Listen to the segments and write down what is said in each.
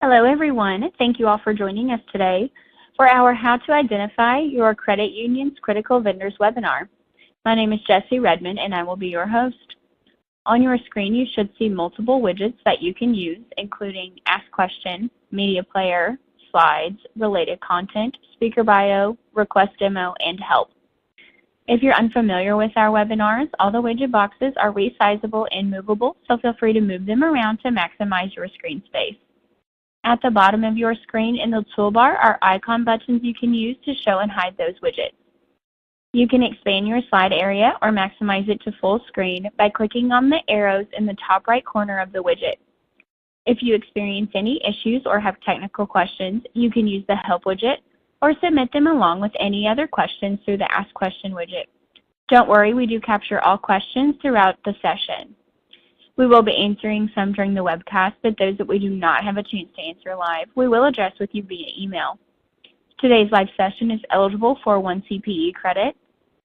Hello, everyone. Thank you all for joining us today for our How to Identify Your Credit Union's Critical Vendors webinar. My name is Jessie Redmond, and I will be your host. On your screen, you should see multiple widgets that you can use, including Ask Question, Media Player, Slides, Related Content, Speaker Bio, Request Demo, and Help. If you're unfamiliar with our webinars, all the widget boxes are resizable and movable, so feel free to move them around to maximize your screen space. At the bottom of your screen in the toolbar are icon buttons you can use to show and hide those widgets. You can expand your slide area or maximize it to full screen by clicking on the arrows in the top right corner of the widget. If you experience any issues or have technical questions, you can use the Help widget or submit them along with any other questions through the Ask Question widget. Don't worry, we do capture all questions throughout the session. We will be answering some during the webcast, but those that we do not have a chance to answer live, we will address with you via email. Today's live session is eligible for 1 CPE credit.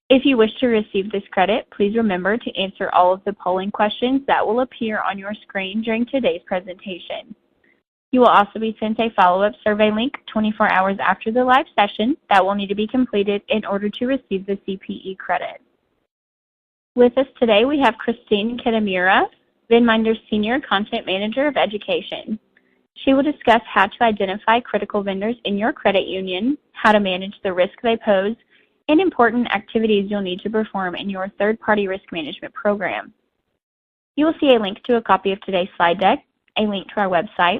If you wish to receive this credit, please remember to answer all of the polling questions that will appear on your screen during today's presentation. You will also be sent a follow-up survey link 24 hours after the live session that will need to be completed in order to receive the CPE credit. With us today, we have Christine Kitamura, VendMinder's Senior Content Manager of Education. She will discuss how to identify critical vendors in your credit union, how to manage the risk they pose, and important activities you'll need to perform in your third-party risk management program. You will see a link to a copy of today's slide deck, a link to our website,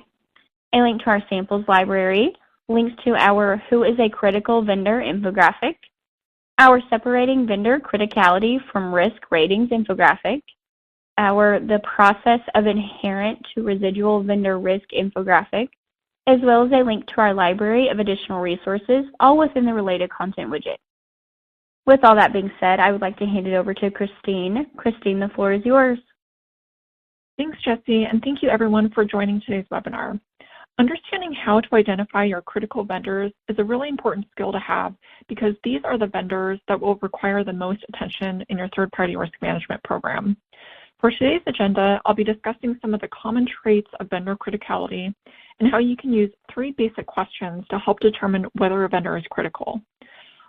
a link to our samples library, links to our Who is a Critical Vendor infographic, our Separating Vendor Criticality from Risk Ratings infographic, the Process of Inherent to Residual Vendor Risk infographic, as well as a link to our library of additional resources, all within the Related Content widget. With all that being said, I would like to hand it over to Christine. Christine, the floor is yours. Thanks, Jessie, and thank you everyone for joining today's webinar. Understanding how to identify your critical vendors is a really important skill to have because these are the vendors that will require the most attention in your third-party risk management program. For today's agenda, I'll be discussing some of the common traits of vendor criticality and how you can use 3 basic questions to help determine whether a vendor is critical.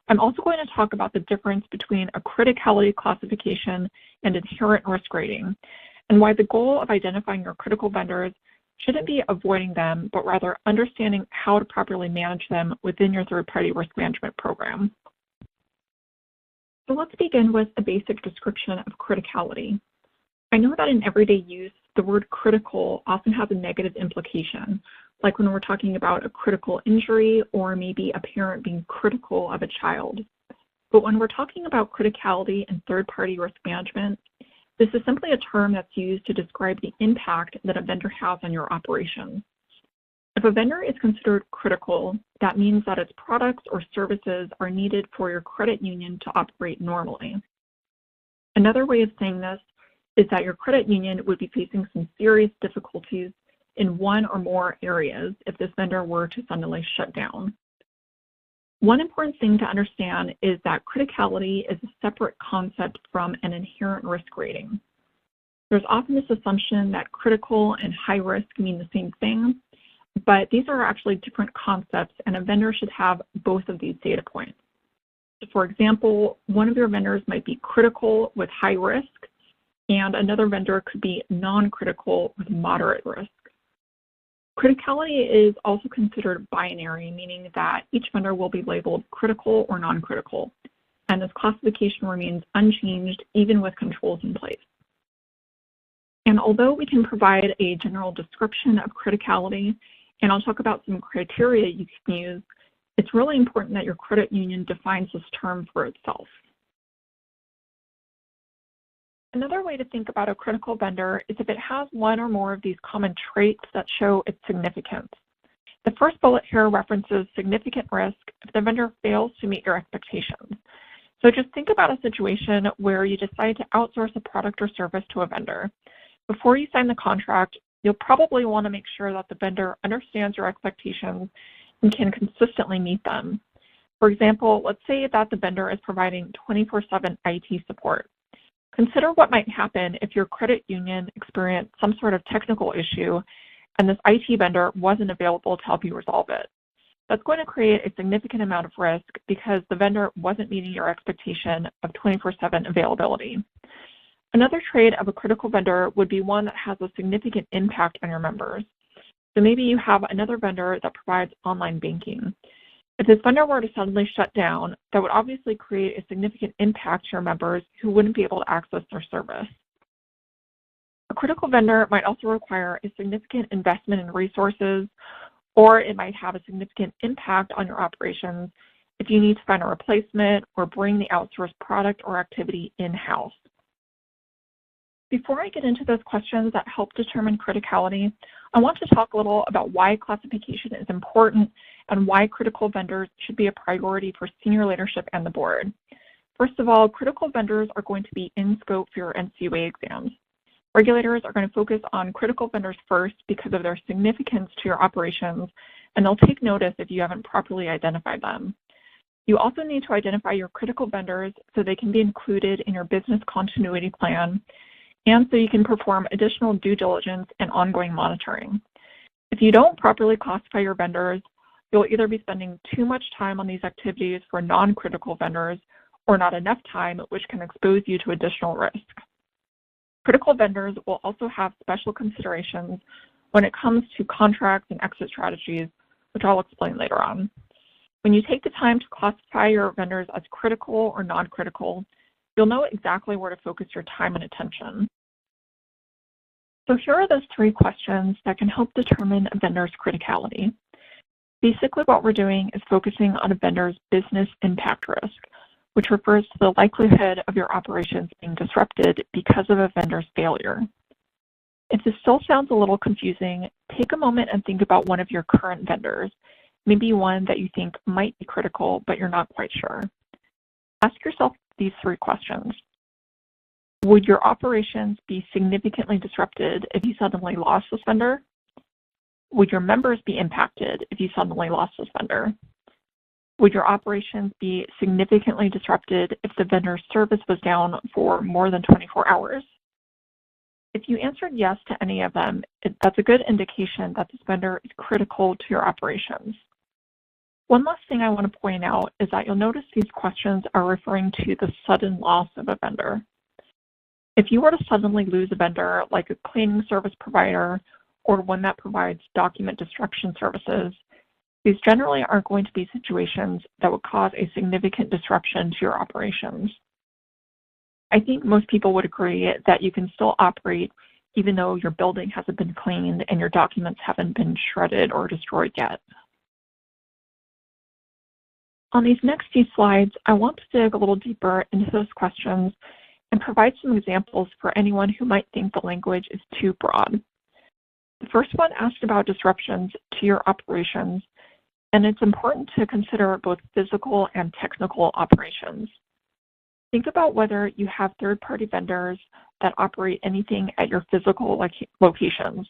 I'm also going to talk about the difference between a criticality classification and inherent risk rating, and why the goal of identifying your critical vendors shouldn't be avoiding them, but rather understanding how to properly manage them within your third-party risk management program. So let's begin with a basic description of criticality. I know that in everyday use, the word critical often has a negative implication, like when we're talking about a critical injury or maybe a parent being critical of a child. But when we're talking about criticality in third-party risk management, this is simply a term that's used to describe the impact that a vendor has on your operations. If a vendor is considered critical, that means that its products or services are needed for your credit union to operate normally. Another way of saying this is that your credit union would be facing some serious difficulties in one or more areas if this vendor were to suddenly shut down. One important thing to understand is that criticality is a separate concept from an inherent risk rating. There's often this assumption that critical and high risk mean the same thing, but these are actually different concepts, and a vendor should have both of these data points. For example, one of your vendors might be critical with high risk, and another vendor could be non-critical with moderate risk. Criticality is also considered binary, meaning that each vendor will be labeled critical or non-critical, and this classification remains unchanged even with controls in place. And although we can provide a general description of criticality, and I'll talk about some criteria you can use, it's really important that your credit union defines this term for itself. Another way to think about a critical vendor is if it has one or more of these common traits that show its significance. The first bullet here references significant risk if the vendor fails to meet your expectations. So just think about a situation where you decide to outsource a product or service to a vendor. Before you sign the contract, you'll probably want to make sure that the vendor understands your expectations and can consistently meet them. For example, let's say that the vendor is providing 24/7 IT support. Consider what might happen if your credit union experienced some sort of technical issue and this IT vendor wasn't available to help you resolve it. That's going to create a significant amount of risk because the vendor wasn't meeting your expectation of 24/7 availability. Another trade of a critical vendor would be one that has a significant impact on your members. So maybe you have another vendor that provides online banking. If this vendor were to suddenly shut down, that would obviously create a significant impact to your members who wouldn't be able to access their service. A critical vendor might also require a significant investment in resources, or it might have a significant impact on your operations if you need to find a replacement or bring the outsourced product or activity in-house. Before I get into those questions that help determine criticality, I want to talk a little about why classification is important and why critical vendors should be a priority for senior leadership and the board. First of all, critical vendors are going to be in scope for your NCUA exams. Regulators are going to focus on critical vendors first because of their significance to your operations, and they'll take notice if you haven't properly identified them. You also need to identify your critical vendors so they can be included in your business continuity plan, and so you can perform additional due diligence and ongoing monitoring. If you don't properly classify your vendors, you'll either be spending too much time on these activities for non-critical vendors or not enough time, which can expose you to additional risk. Critical vendors will also have special considerations when it comes to contracts and exit strategies, which I'll explain later on. When you take the time to classify your vendors as critical or non-critical, you'll know exactly where to focus your time and attention. So here are those 3 questions that can help determine a vendor's criticality. Basically, what we're doing is focusing on a vendor's business impact risk, which refers to the likelihood of your operations being disrupted because of a vendor's failure. If this still sounds a little confusing, take a moment and think about one of your current vendors, maybe one that you think might be critical, but you're not quite sure. Ask yourself these 3 questions. Would your operations be significantly disrupted if you suddenly lost this vendor? Would your members be impacted if you suddenly lost this vendor? Would your operations be significantly disrupted if the vendor's service was down for more than 24 hours? If you answered yes to any of them, that's a good indication that this vendor is critical to your operations. One last thing I want to point out is that you'll notice these questions are referring to the sudden loss of a vendor. If you were to suddenly lose a vendor like a cleaning service provider or one that provides document destruction services, these generally aren't going to be situations that would cause a significant disruption to your operations. I think most people would agree that you can still operate even though your building hasn't been cleaned and your documents haven't been shredded or destroyed yet. On these next few slides, I want to dig a little deeper into those questions and provide some examples for anyone who might think the language is too broad. The first one asked about disruptions to your operations, and it's important to consider both physical and technical operations. Think about whether you have third-party vendors that operate anything at your physical locations,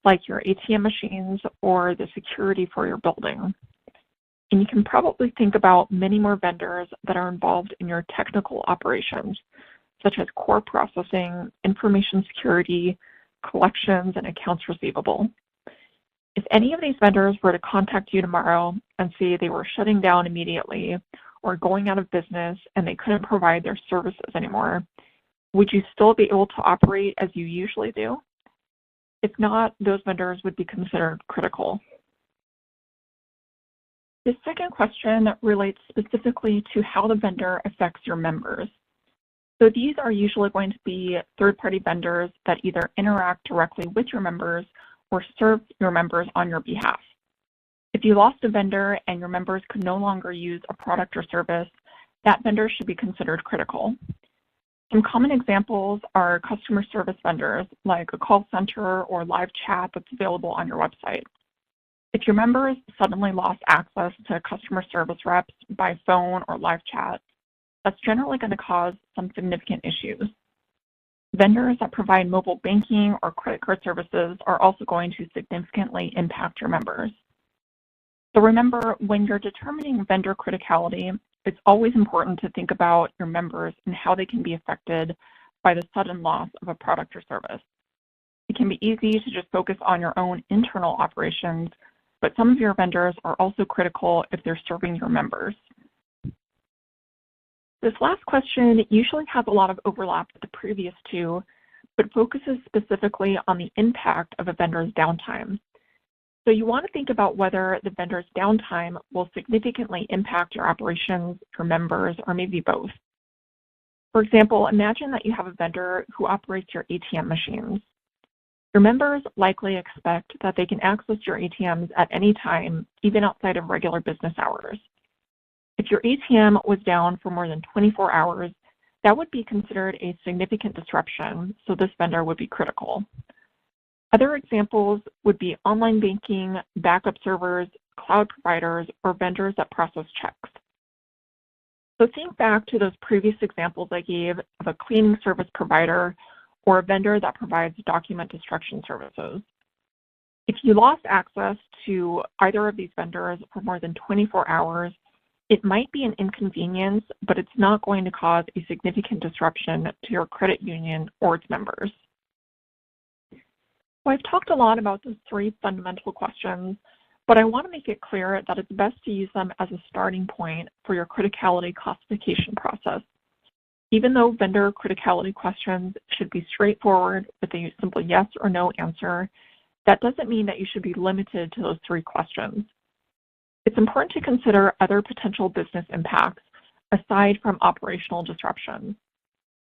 like your ATM machines or the security for your building. And you can probably think about many more vendors that are involved in your technical operations, such as core processing, information security, collections, and accounts receivable. If any of these vendors were to contact you tomorrow and say they were shutting down immediately or going out of business and they couldn't provide their services anymore, would you still be able to operate as you usually do? If not, those vendors would be considered critical. The second question relates specifically to how the vendor affects your members. So these are usually going to be third-party vendors that either interact directly with your members or serve your members on your behalf. If you lost a vendor and your members could no longer use a product or service, that vendor should be considered critical. Some common examples are customer service vendors, like a call center or live chat that's available on your website. If your members suddenly lost access to customer service reps by phone or live chat, that's generally going to cause some significant issues. Vendors that provide mobile banking or credit card services are also going to significantly impact your members. So remember, when you're determining vendor criticality, it's always important to think about your members and how they can be affected by the sudden loss of a product or service. It can be easy to just focus on your own internal operations, but some of your vendors are also critical if they're serving your members. This last question usually has a lot of overlap with the previous two, but focuses specifically on the impact of a vendor's downtime. So you want to think about whether the vendor's downtime will significantly impact your operations, your members, or maybe both. For example, imagine that you have a vendor who operates your ATM machines. Your members likely expect that they can access your ATMs at any time, even outside of regular business hours. If your ATM was down for more than 24 hours, that would be considered a significant disruption, so this vendor would be critical. Other examples would be online banking, backup servers, cloud providers, or vendors that process checks. So think back to those previous examples I gave of a cleaning service provider or a vendor that provides document destruction services. If you lost access to either of these vendors for more than 24 hours, it might be an inconvenience, but it's not going to cause a significant disruption to your credit union or its members. So I've talked a lot about those three fundamental questions, but I want to make it clear that it's best to use them as a starting point for your criticality classification process. Even though vendor criticality questions should be straightforward with a simple yes or no answer, that doesn't mean that you should be limited to those three questions. It's important to consider other potential business impacts aside from operational disruptions.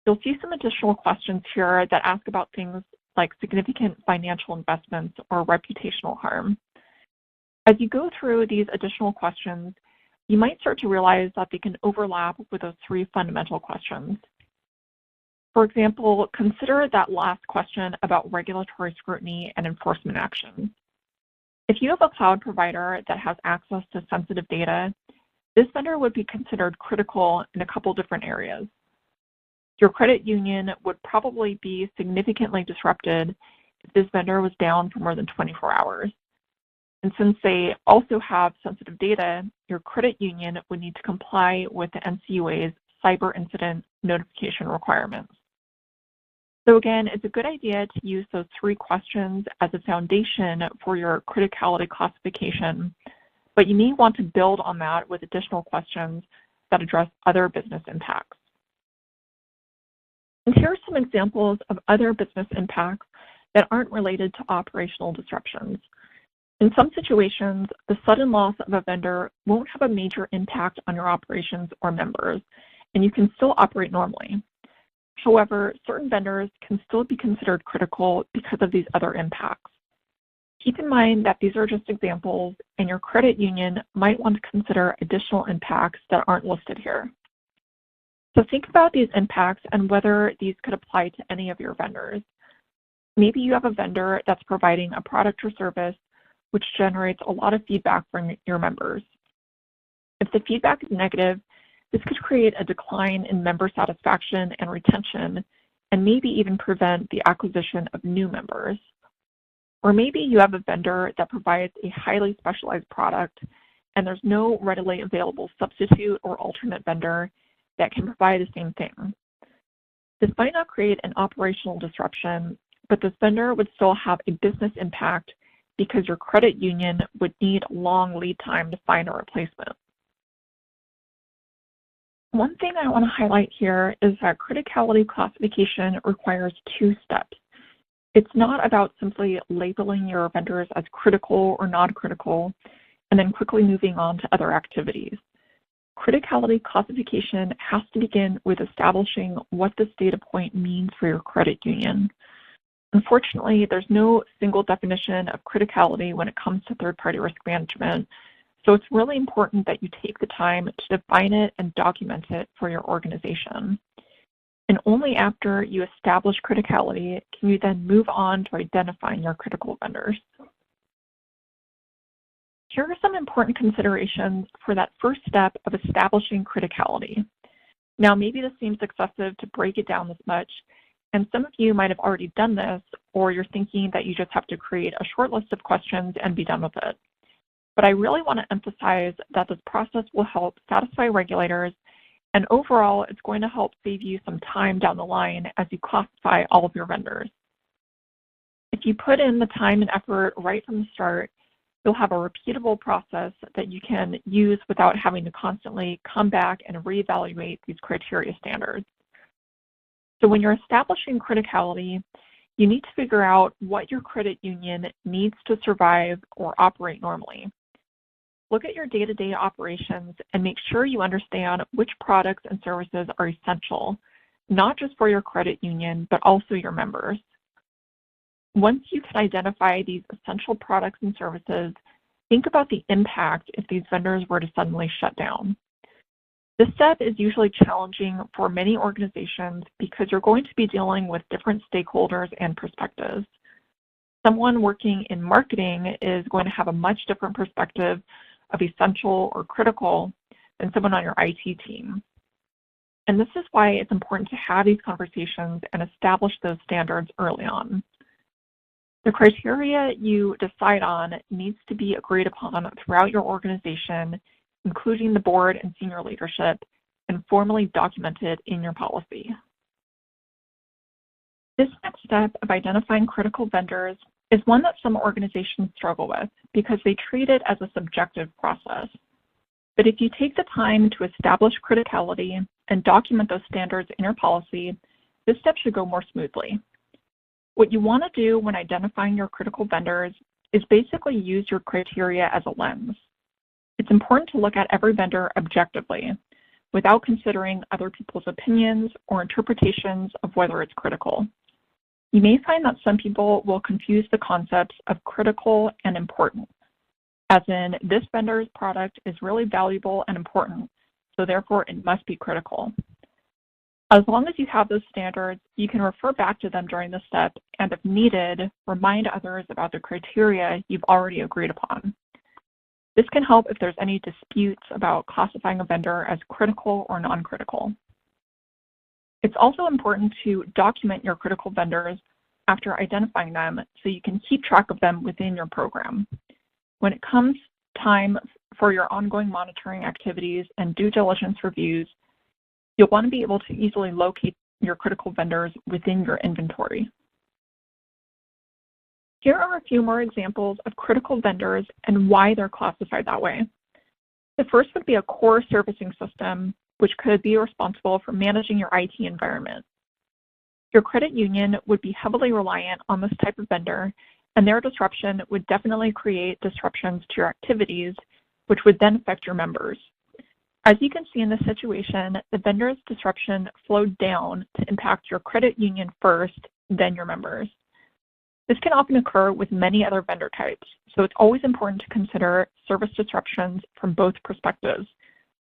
You'll see some additional questions here that ask about things like significant financial investments or reputational harm. As you go through these additional questions, you might start to realize that they can overlap with those three fundamental questions. For example, consider that last question about regulatory scrutiny and enforcement action. If you have a cloud provider that has access to sensitive data, this vendor would be considered critical in a couple different areas. Your credit union would probably be significantly disrupted if this vendor was down for more than 24 hours. And since they also have sensitive data, your credit union would need to comply with the NCUA's cyber incident notification requirements. So again, it's a good idea to use those three questions as a foundation for your criticality classification, but you may want to build on that with additional questions that address other business impacts. And here are some examples of other business impacts that aren't related to operational disruptions. In some situations, the sudden loss of a vendor won't have a major impact on your operations or members, and you can still operate normally. However, certain vendors can still be considered critical because of these other impacts. Keep in mind that these are just examples, and your credit union might want to consider additional impacts that aren't listed here. So think about these impacts and whether these could apply to any of your vendors. Maybe you have a vendor that's providing a product or service which generates a lot of feedback from your members. If the feedback is negative, this could create a decline in member satisfaction and retention, and maybe even prevent the acquisition of new members. Or maybe you have a vendor that provides a highly specialized product, and there's no readily available substitute or alternate vendor that can provide the same thing. This might not create an operational disruption, but this vendor would still have a business impact because your credit union would need a long lead time to find a replacement. One thing I want to highlight here is that criticality classification requires two steps. It's not about simply labeling your vendors as critical or non-critical and then quickly moving on to other activities. Criticality classification has to begin with establishing what this data point means for your credit union. Unfortunately, there's no single definition of criticality when it comes to third-party risk management, so it's really important that you take the time to define it and document it for your organization. And only after you establish criticality can you then move on to identifying your critical vendors. Here are some important considerations for that first step of establishing criticality. Now, maybe this seems excessive to break it down this much, and some of you might have already done this, or you're thinking that you just have to create a short list of questions and be done with it. But I really want to emphasize that this process will help satisfy regulators, and overall, it's going to help save you some time down the line as you classify all of your vendors. If you put in the time and effort right from the start, you'll have a repeatable process that you can use without having to constantly come back and reevaluate these criteria standards. So when you're establishing criticality, you need to figure out what your credit union needs to survive or operate normally. Look at your day-to-day operations and make sure you understand which products and services are essential, not just for your credit union, but also your members. Once you can identify these essential products and services, think about the impact if these vendors were to suddenly shut down. This step is usually challenging for many organizations because you're going to be dealing with different stakeholders and perspectives. Someone working in marketing is going to have a much different perspective of essential or critical than someone on your IT team. And this is why it's important to have these conversations and establish those standards early on. The criteria you decide on needs to be agreed upon throughout your organization, including the board and senior leadership, and formally documented in your policy. This next step of identifying critical vendors is one that some organizations struggle with because they treat it as a subjective process. But if you take the time to establish criticality and document those standards in your policy, this step should go more smoothly. What you want to do when identifying your critical vendors is basically use your criteria as a lens. It's important to look at every vendor objectively, without considering other people's opinions or interpretations of whether it's critical. You may find that some people will confuse the concepts of critical and important, as in this vendor's product is really valuable and important, so therefore it must be critical. As long as you have those standards, you can refer back to them during the step and, if needed, remind others about the criteria you've already agreed upon. This can help if there's any disputes about classifying a vendor as critical or non-critical. It's also important to document your critical vendors after identifying them so you can keep track of them within your program. When it comes time for your ongoing monitoring activities and due diligence reviews, you'll want to be able to easily locate your critical vendors within your inventory. Here are a few more examples of critical vendors and why they're classified that way. The first would be a core servicing system, which could be responsible for managing your IT environment. Your credit union would be heavily reliant on this type of vendor, and their disruption would definitely create disruptions to your activities, which would then affect your members. As you can see in this situation, the vendor's disruption flowed down to impact your credit union first, then your members. This can often occur with many other vendor types, so it's always important to consider service disruptions from both perspectives,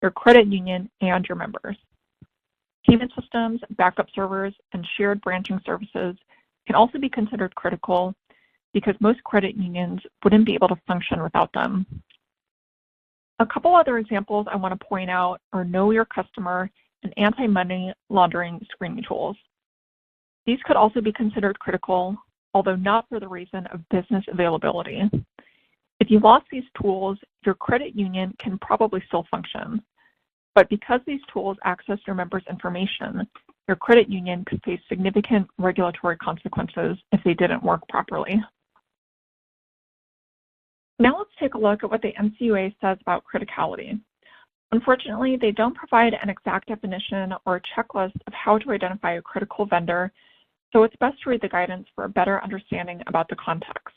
your credit union and your members. Payment systems, backup servers, and shared branching services can also be considered critical because most credit unions wouldn't be able to function without them. A couple other examples I want to point out are Know Your Customer and anti-money laundering screening tools. These could also be considered critical, although not for the reason of business availability. If you lost these tools, your credit union can probably still function. But because these tools access your members' information, your credit union could face significant regulatory consequences if they didn't work properly. Now let's take a look at what the NCUA says about criticality. Unfortunately, they don't provide an exact definition or a checklist of how to identify a critical vendor, so it's best to read the guidance for a better understanding about the context.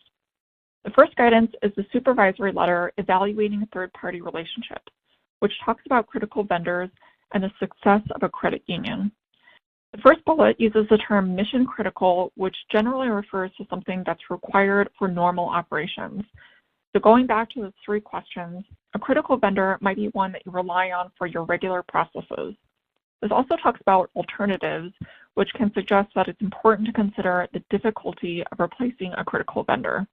The first guidance is the supervisory letter evaluating third-party relationships, which talks about critical vendors and the success of a credit union. The first bullet uses the term mission critical, which generally refers to something that's required for normal operations. So going back to the three questions, a critical vendor might be one that you rely on for your regular processes. This also talks about alternatives, which can suggest that it's important to consider the difficulty of replacing a critical vendor.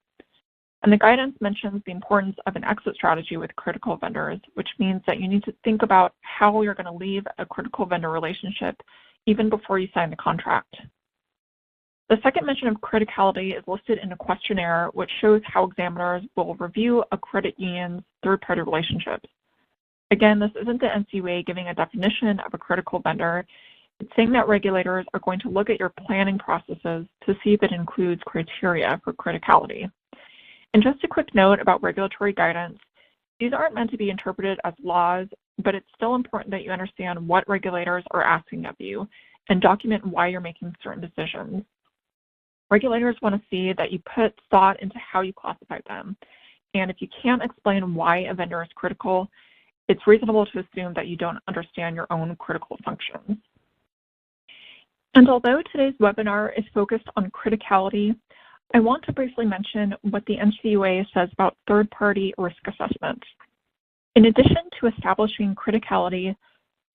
And the guidance mentions the importance of an exit strategy with critical vendors, which means that you need to think about how you're going to leave a critical vendor relationship even before you sign the contract. The second mention of criticality is listed in a questionnaire, which shows how examiners will review a credit union's third-party relationships. Again, this isn't the NCUA giving a definition of a critical vendor. It's saying that regulators are going to look at your planning processes to see if it includes criteria for criticality. And just a quick note about regulatory guidance. These aren't meant to be interpreted as laws, but it's still important that you understand what regulators are asking of you and document why you're making certain decisions. Regulators want to see that you put thought into how you classify them. And if you can't explain why a vendor is critical, it's reasonable to assume that you don't understand your own critical functions. And although today's webinar is focused on criticality, I want to briefly mention what the NCUA says about third-party risk assessment. In addition to establishing criticality,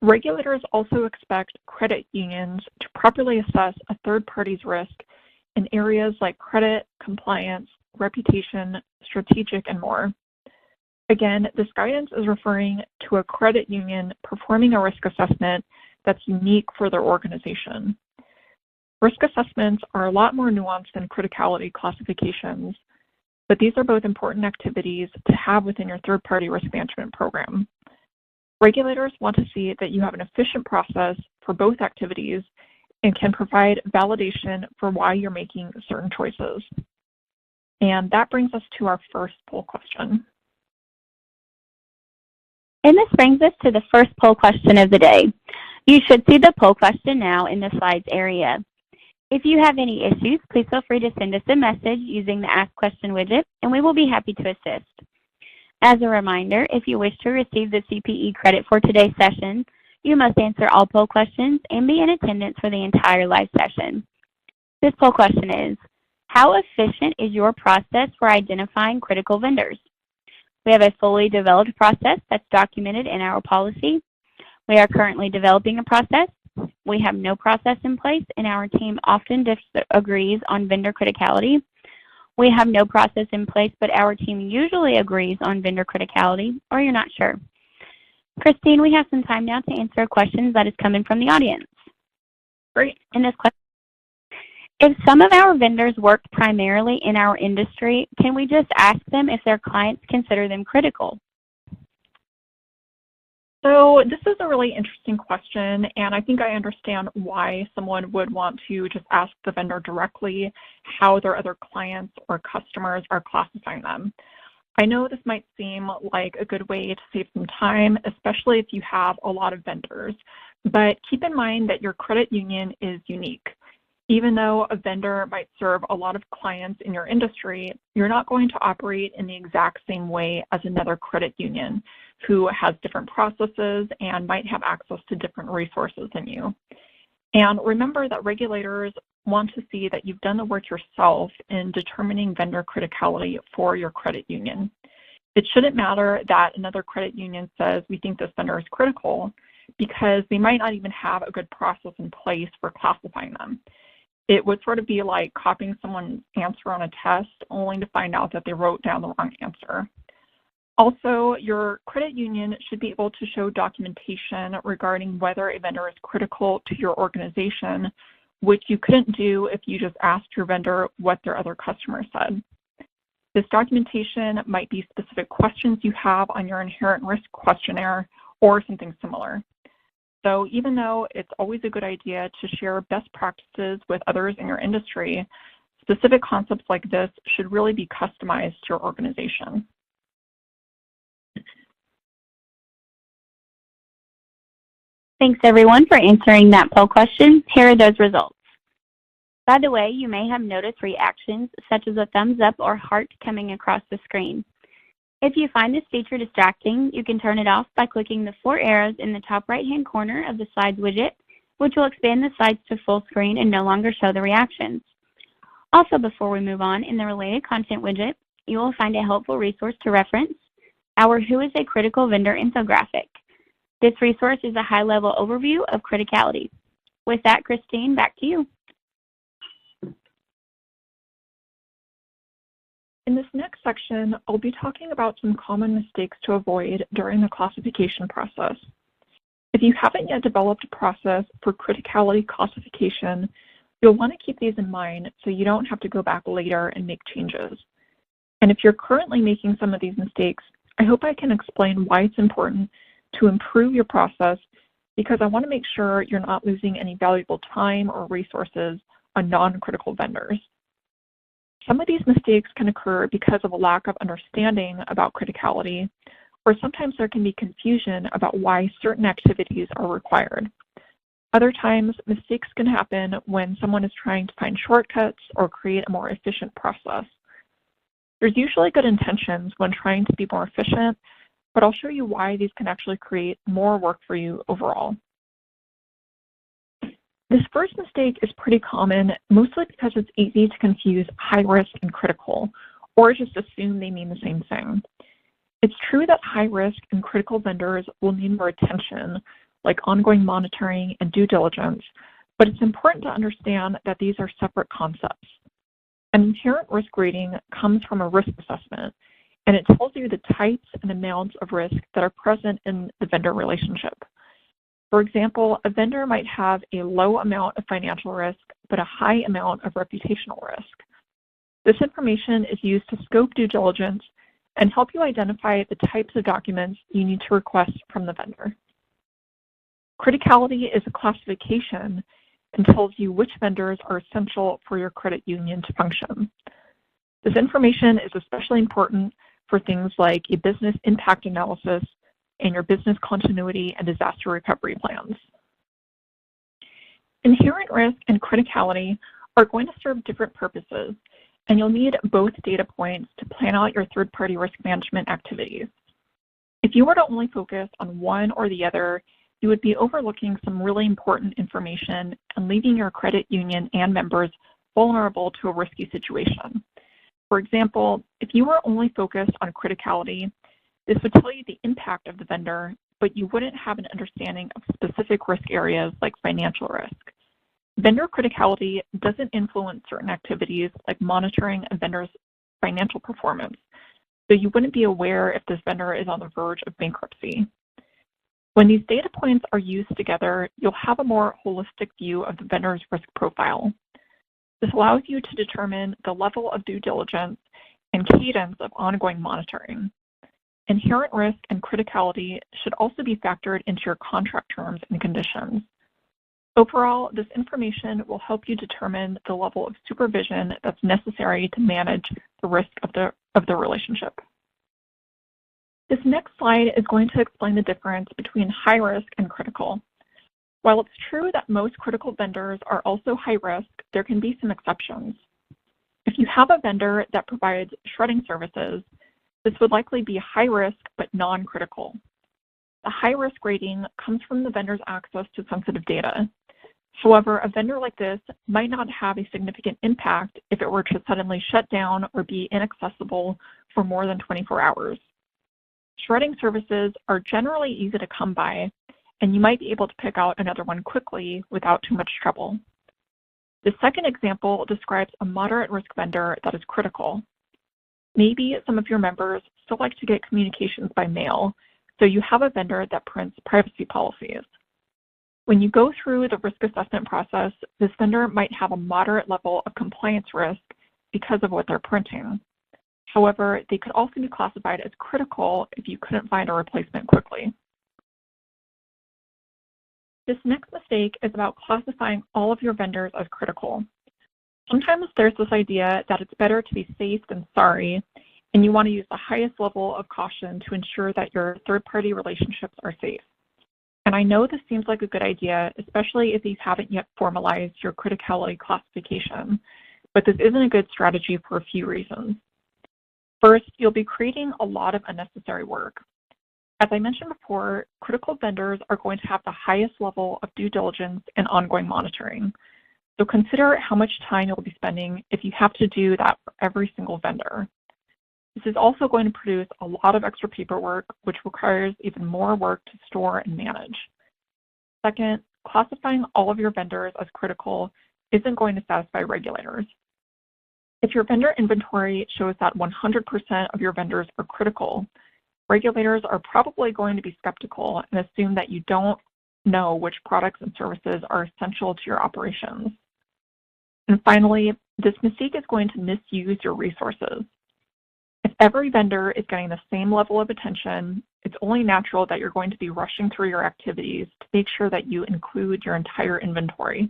regulators also expect credit unions to properly assess a third party's risk in areas like credit, compliance, reputation, strategic, and more. Again, this guidance is referring to a credit union performing a risk assessment that's unique for their organization. Risk assessments are a lot more nuanced than criticality classifications, but these are both important activities to have within your third-party risk management program. Regulators want to see that you have an efficient process for both activities and can provide validation for why you're making certain choices. And that brings us to our first poll question. And this brings us to the first poll question of the day. You should see the poll question now in the slides area. If you have any issues, please feel free to send us a message using the Ask Question widget, and we will be happy to assist. As a reminder, if you wish to receive the CPE credit for today's session, you must answer all poll questions and be in attendance for the entire live session. This poll question is, how efficient is your process for identifying critical vendors? We have a fully developed process that's documented in our policy. We are currently developing a process. We have no process in place, and our team often disagrees on vendor criticality. We have no process in place, but our team usually agrees on vendor criticality, or you're not sure. Christine, we have some time now to answer questions that is coming from the audience. Great. In this question, if some of our vendors work primarily in our industry, can we just ask them if their clients consider them critical? So this is a really interesting question, and I think I understand why someone would want to just ask the vendor directly how their other clients or customers are classifying them. I know this might seem like a good way to save some time, especially if you have a lot of vendors, but keep in mind that your credit union is unique. Even though a vendor might serve a lot of clients in your industry, you're not going to operate in the exact same way as another credit union who has different processes and might have access to different resources than you. And remember that regulators want to see that you've done the work yourself in determining vendor criticality for your credit union. It shouldn't matter that another credit union says we think this vendor is critical because they might not even have a good process in place for classifying them. It would sort of be like copying someone's answer on a test only to find out that they wrote down the wrong answer. Also, your credit union should be able to show documentation regarding whether a vendor is critical to your organization, which you couldn't do if you just asked your vendor what their other customers said. This documentation might be specific questions you have on your inherent risk questionnaire or something similar. So even though it's always a good idea to share best practices with others in your industry, specific concepts like this should really be customized to your organization. Thanks everyone for answering that poll question. Here are those results. By the way, you may have noticed reactions such as a thumbs up or heart coming across the screen. If you find this feature distracting, you can turn it off by clicking the 4 arrows in the top right-hand corner of the slides widget, which will expand the slides to full screen and no longer show the reactions. Also, before we move on, in the related content widget, you will find a helpful resource to reference, our Who is a Critical Vendor infographic. This resource is a high-level overview of criticality. With that, Christine, back to you. In this next section, I'll be talking about some common mistakes to avoid during the classification process. If you haven't yet developed a process for criticality classification, you'll want to keep these in mind so you don't have to go back later and make changes. And if you're currently making some of these mistakes, I hope I can explain why it's important to improve your process because I want to make sure you're not losing any valuable time or resources on non-critical vendors. Some of these mistakes can occur because of a lack of understanding about criticality, or sometimes there can be confusion about why certain activities are required. Other times, mistakes can happen when someone is trying to find shortcuts or create a more efficient process. There's usually good intentions when trying to be more efficient, but I'll show you why these can actually create more work for you overall. This first mistake is pretty common, mostly because it's easy to confuse high risk and critical, or just assume they mean the same thing. It's true that high risk and critical vendors will need more attention, like ongoing monitoring and due diligence, but it's important to understand that these are separate concepts. An inherent risk rating comes from a risk assessment, and it tells you the types and amounts of risk that are present in the vendor relationship. For example, a vendor might have a low amount of financial risk, but a high amount of reputational risk. This information is used to scope due diligence and help you identify the types of documents you need to request from the vendor. Criticality is a classification and tells you which vendors are essential for your credit union to function. This information is especially important for things like a business impact analysis and your business continuity and disaster recovery plans. Inherent risk and criticality are going to serve different purposes, and you'll need both data points to plan out your third-party risk management activities. If you were to only focus on one or the other, you would be overlooking some really important information and leaving your credit union and members vulnerable to a risky situation. For example, if you were only focused on criticality, this would tell you the impact of the vendor, but you wouldn't have an understanding of specific risk areas like financial risk. Vendor criticality doesn't influence certain activities like monitoring a vendor's financial performance, so you wouldn't be aware if this vendor is on the verge of bankruptcy. When these data points are used together, you'll have a more holistic view of the vendor's risk profile. This allows you to determine the level of due diligence and cadence of ongoing monitoring. Inherent risk and criticality should also be factored into your contract terms and conditions. Overall, this information will help you determine the level of supervision that's necessary to manage the risk of the relationship. This next slide is going to explain the difference between high risk and critical. While it's true that most critical vendors are also high risk, there can be some exceptions. If you have a vendor that provides shredding services, this would likely be high risk but non-critical. The high risk rating comes from the vendor's access to sensitive data. However, a vendor like this might not have a significant impact if it were to suddenly shut down or be inaccessible for more than 24 hours. Shredding services are generally easy to come by, and you might be able to pick out another one quickly without too much trouble. The second example describes a moderate risk vendor that is critical. Maybe some of your members still like to get communications by mail, so you have a vendor that prints privacy policies. When you go through the risk assessment process, this vendor might have a moderate level of compliance risk because of what they're printing. However, they could also be classified as critical if you couldn't find a replacement quickly. This next mistake is about classifying all of your vendors as critical. Sometimes there's this idea that it's better to be safe than sorry, and you want to use the highest level of caution to ensure that your third-party relationships are safe. And I know this seems like a good idea, especially if you haven't yet formalized your criticality classification, but this isn't a good strategy for a few reasons. First, you'll be creating a lot of unnecessary work. As I mentioned before, critical vendors are going to have the highest level of due diligence and ongoing monitoring. So consider how much time you'll be spending if you have to do that for every single vendor. This is also going to produce a lot of extra paperwork, which requires even more work to store and manage. Second, classifying all of your vendors as critical isn't going to satisfy regulators. If your vendor inventory shows that 100% of your vendors are critical, regulators are probably going to be skeptical and assume that you don't know which products and services are essential to your operations. And finally, this mistake is going to misuse your resources. If every vendor is getting the same level of attention, it's it's only natural that you're going to be rushing through your activities to make sure that you include your entire inventory.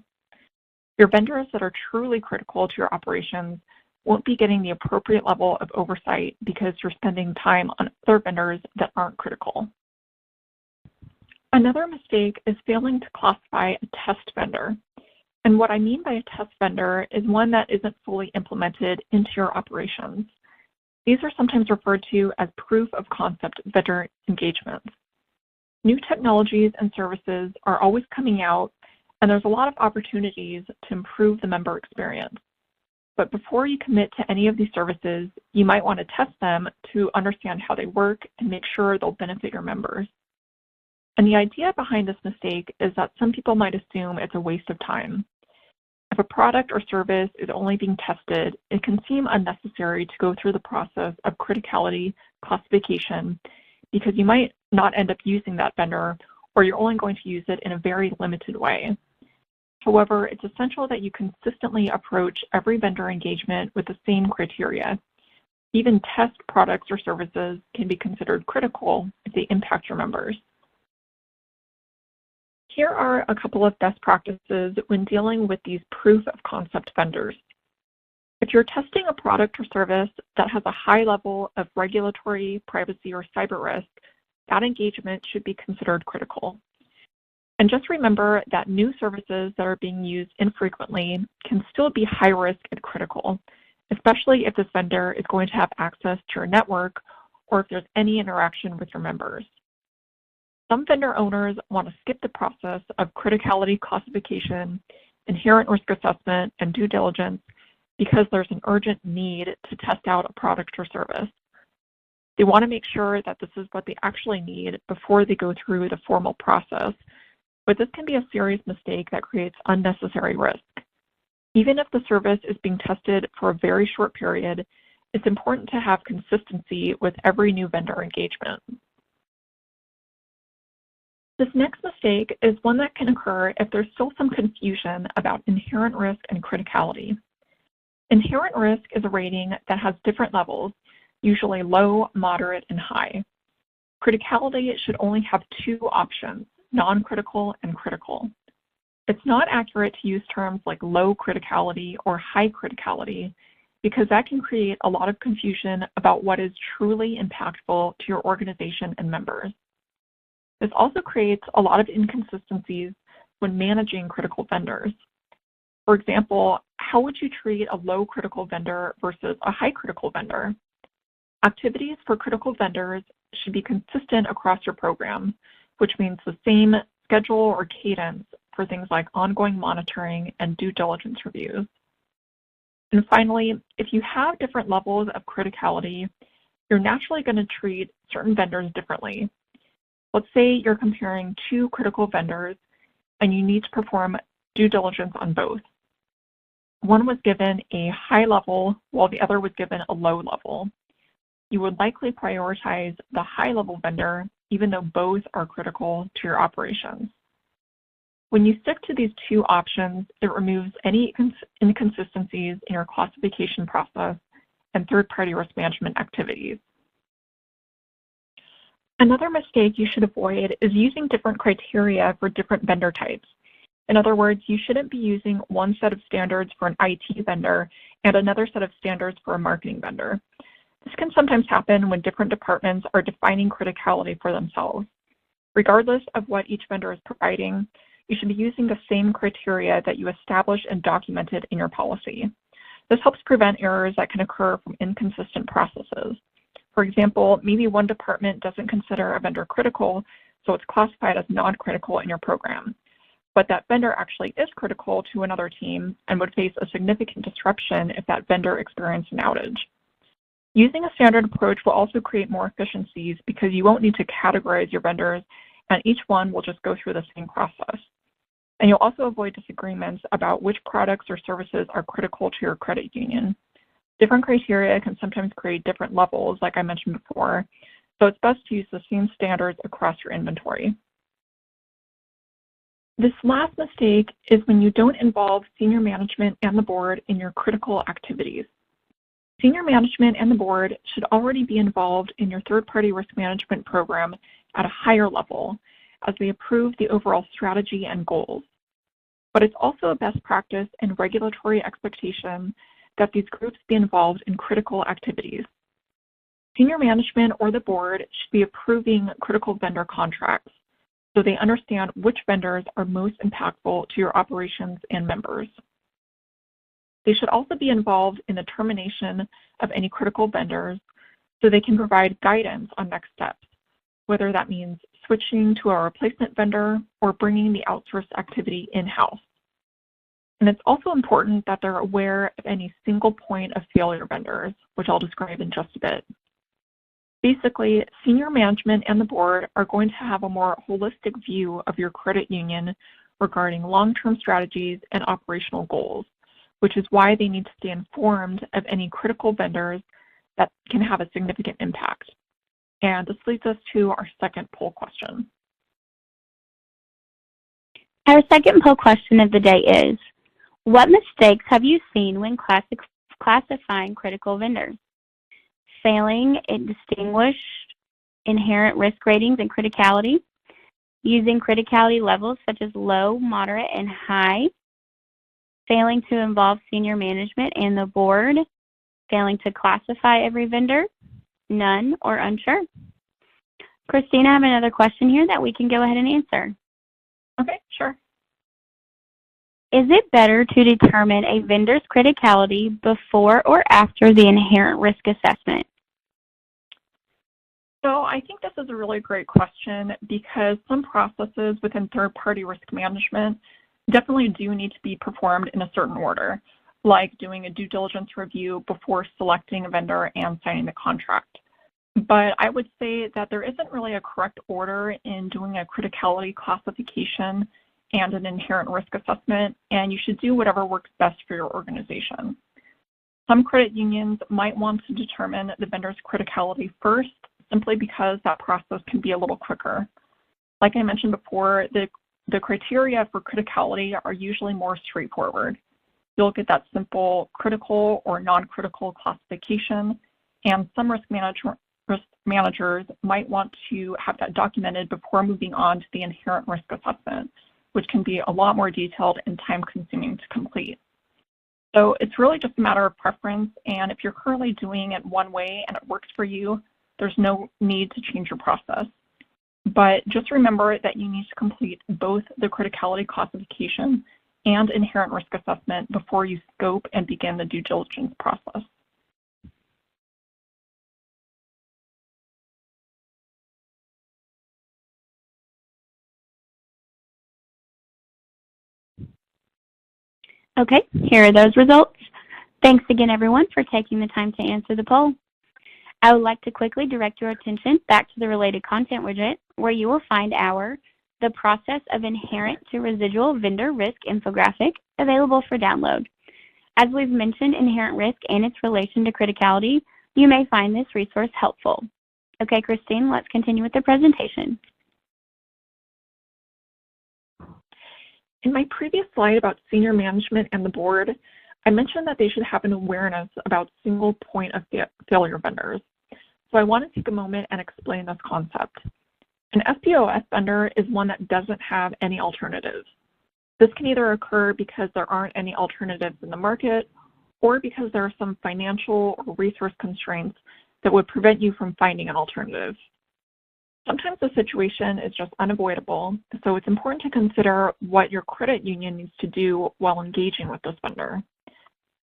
Your vendors that are truly critical to your operations won't be getting the appropriate level of oversight because you're spending time on other vendors that aren't critical. Another mistake is failing to classify a test vendor. And what I mean by a test vendor is one that isn't fully implemented into your operations. These are sometimes referred to as proof of concept vendor engagements. New technologies and services are always coming out, and there's a lot of opportunities to improve the member experience. But before you commit to any of these services, you might want to test them to understand how they work and make sure they'll benefit your members. And the idea behind this mistake is that some people might assume it's a waste of time. If a product or service is only being tested, it can seem unnecessary to go through the process of criticality classification because you might not end up using that vendor, or you're only going to use it in a very limited way. However, it's essential that you consistently approach every vendor engagement with the same criteria. Even test products or services can be considered critical if they impact your members. Here are a couple of best practices when dealing with these proof of concept vendors. If you're testing a product or service that has a high level of regulatory, privacy, or cyber risk, that engagement should be considered critical. And just remember that new services that are being used infrequently can still be high risk and critical, especially if this vendor is going to have access to your network or if there's any interaction with your members. Some vendor owners want to skip the process of criticality classification, inherent risk assessment, and due diligence because there's an urgent need to test out a product or service. They want to make sure that this is what they actually need before they go through the formal process, but this can be a serious mistake that creates unnecessary risk. Even if the service is being tested for a very short period, it's important to have consistency with every new vendor engagement. This next mistake is one that can occur if there's still some confusion about inherent risk and criticality. Inherent risk is a rating that has different levels, usually low, moderate, and high. Criticality should only have two options, non-critical and critical. It's not accurate to use terms like low criticality or high criticality because that can create a lot of confusion about what is truly impactful to your organization and members. This also creates a lot of inconsistencies when managing critical vendors. For example, how would you treat a low critical vendor versus a high critical vendor? Activities for critical vendors should be consistent across your program, which means the same schedule or cadence for things like ongoing monitoring and due diligence reviews. And finally, if you have different levels of criticality, you're naturally going to treat certain vendors differently. Let's say you're comparing two critical vendors and you need to perform due diligence on both. One was given a high level while the other was given a low level. You would likely prioritize the high level vendor even though both are critical to your operations. When you stick to these two options, it removes any inconsistencies in your classification process and third-party risk management activities. Another mistake you should avoid is using different criteria for different vendor types. In other words, you shouldn't be using one set of standards for an IT vendor and another set of standards for a marketing vendor. This can sometimes happen when different departments are defining criticality for themselves. Regardless of what each vendor is providing, you should be using the same criteria that you established and documented in your policy. This helps prevent errors that can occur from inconsistent processes. For example, maybe one department doesn't consider a vendor critical, so it's classified as non-critical in your program. But that vendor actually is critical to another team and would face a significant disruption if that vendor experienced an outage. Using a standard approach will also create more efficiencies because you won't need to categorize your vendors and each one will just go through the same process. And you'll also avoid disagreements about which products or services are critical to your credit union. Different criteria can sometimes create different levels, like I mentioned before, so it's best to use the same standards across your inventory. This last mistake is when you don't involve senior management and the board in your critical activities. Senior management and the board should already be involved in your third-party risk management program at a higher level as they approve the overall strategy and goals. But it's also a best practice and regulatory expectation that these groups be involved in critical activities. Senior management or the board should be approving critical vendor contracts so they understand which vendors are most impactful to your operations and members. They should also be involved in the termination of any critical vendors so they can provide guidance on next steps, whether that means switching to a replacement vendor or bringing the outsourced activity in-house. And it's also important that they're aware of any single point of failure vendors, which I'll describe in just a bit. Basically, senior management and the board are going to have a more holistic view of your credit union regarding long-term strategies and operational goals, which is why they need to stay informed of any critical vendors that can have a significant impact. And this leads us to our second poll question. Our second poll question of the day is, what mistakes have you seen when classifying critical vendors? Failing in distinguished inherent risk ratings and criticality, using criticality levels such as low, moderate, and high, failing to involve senior management and the board, failing to classify every vendor, none, or unsure. Christine, I have another question here that we can go ahead and answer. Okay, sure. Is it better to determine a vendor's criticality before or after the inherent risk assessment? So I think this is a really great question because some processes within third-party risk management definitely do need to be performed in a certain order, like doing a due diligence review before selecting a vendor and signing the contract. But I would say that there isn't really a correct order in doing a criticality classification and an inherent risk assessment, and you should do whatever works best for your organization. Some credit unions might want to determine the vendor's criticality first, simply because that process can be a little quicker. Like I mentioned before, the criteria for criticality are usually more straightforward. You'll get that simple critical or non-critical classification, and some risk managers might want to have that documented before moving on to the inherent risk assessment, which can be a lot more detailed and time-consuming to complete. So it's really just a matter of preference, and if you're currently doing it one way and it works for you, there's no need to change your process. But just remember that you need to complete both the criticality classification and inherent risk assessment before you scope and begin the due diligence process. Okay, here are those results. Thanks again, everyone, for taking the time to answer the poll. I would like to quickly direct your attention back to the related content widget, where you will find the process of inherent to residual vendor risk infographic available for download. As we've mentioned inherent risk and its relation to criticality, you may find this resource helpful. Okay, Christine, let's continue with the presentation. In my previous slide about senior management and the board, I mentioned that they should have an awareness about single point of failure vendors. So I want to take a moment and explain this concept. An SPOS vendor is one that doesn't have any alternatives. This can either occur because there aren't any alternatives in the market or because there are some financial or resource constraints that would prevent you from finding an alternative. Sometimes the situation is just unavoidable, so it's important to consider what your credit union needs to do while engaging with this vendor.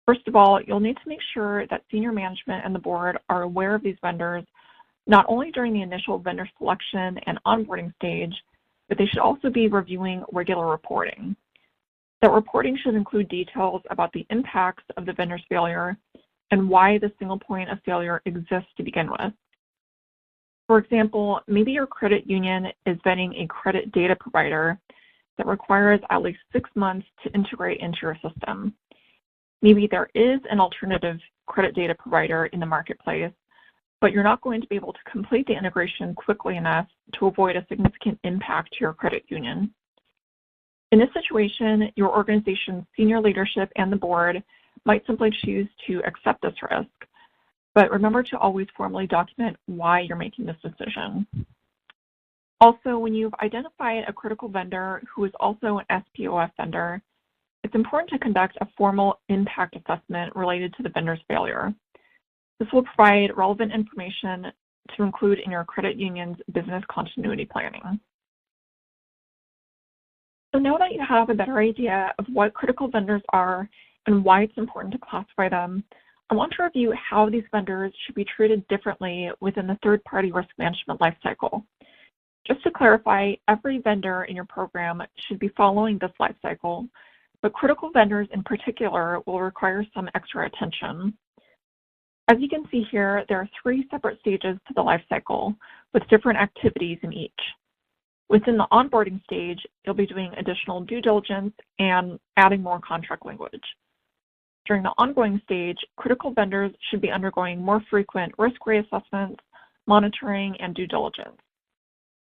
First of all, you'll need to make sure that senior management and the board are aware of these vendors, not only during the initial vendor selection and onboarding stage, but they should also be reviewing regular reporting. That reporting should include details about the impacts of the vendor's failure and why the single point of failure exists to begin with. For example, maybe your credit union is vetting a credit data provider that requires at least 6 months to integrate into your system. Maybe there is an alternative credit data provider in the marketplace, but you're not going to be able to complete the integration quickly enough to avoid a significant impact to your credit union. In this situation, your organization's senior leadership and the board might simply choose to accept this risk, but remember to always formally document why you're making this decision. Also, when you've identified a critical vendor who is also an SPOF vendor, it's important to conduct a formal impact assessment related to the vendor's failure. This will provide relevant information to include in your credit union's business continuity planning. So now that you have a better idea of what critical vendors are and why it's important to classify them, I want to review how these vendors should be treated differently within the third-party risk management lifecycle. Just to clarify, every vendor in your program should be following this lifecycle, but critical vendors in particular will require some extra attention. As you can see here, there are 3 separate stages to the lifecycle with different activities in each. Within the onboarding stage, you'll be doing additional due diligence and adding more contract language. During the ongoing stage, critical vendors should be undergoing more frequent risk reassessments, monitoring, and due diligence.